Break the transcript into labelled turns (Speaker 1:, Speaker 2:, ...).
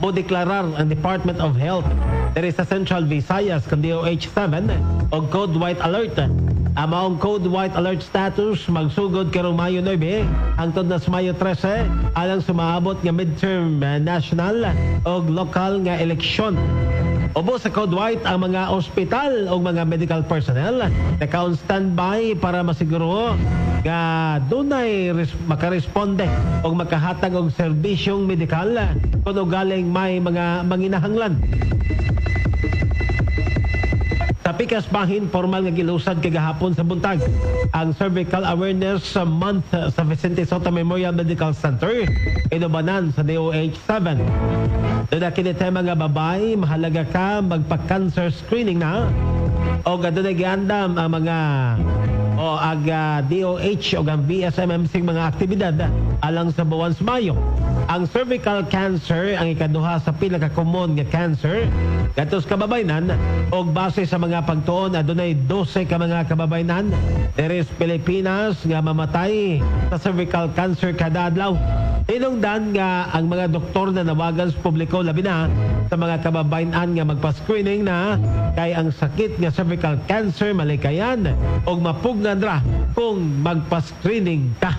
Speaker 1: mo deklarar ang Department of Health there is sa Central Visayas kan DOH-7 o Code White Alert. Ang maong Code White Alert status magsugod karong Mayo 9 hangtod na sa Mayo 13 alang sumaabot nga midterm national o local nga eleksyon. Ubo sa Code White ang mga ospital o mga medical personnel naka-on standby para masiguro nga dunay makaresponde o makahatag og serbisyong medikal kung galing may mga manginahanglan. Sa pikas bahin, formal nga gilusad kagahapon sa buntag ang Cervical Awareness Month sa Vicente Sota Memorial Medical Center inubanan sa DOH-7. Doon kinitema nga babay, mahalaga ka magpa-cancer screening na o doon giandam ang mga DOH o ang BSMMC mga aktibidad alang sa buwan sa Mayo. Ang cervical cancer ang ikaduha sa pila ka common nga cancer gatos kababaynan o base sa mga pagtuon adunay 12 ka mga kababaynan diri sa Pilipinas nga mamatay sa cervical cancer kada adlaw. Hinungdan nga ang mga doktor na nawagan sa publiko labi na sa mga kababayan nga magpa-screening na kay ang sakit nga cervical cancer malikayan o mapugnan ra kung magpa-screening ka.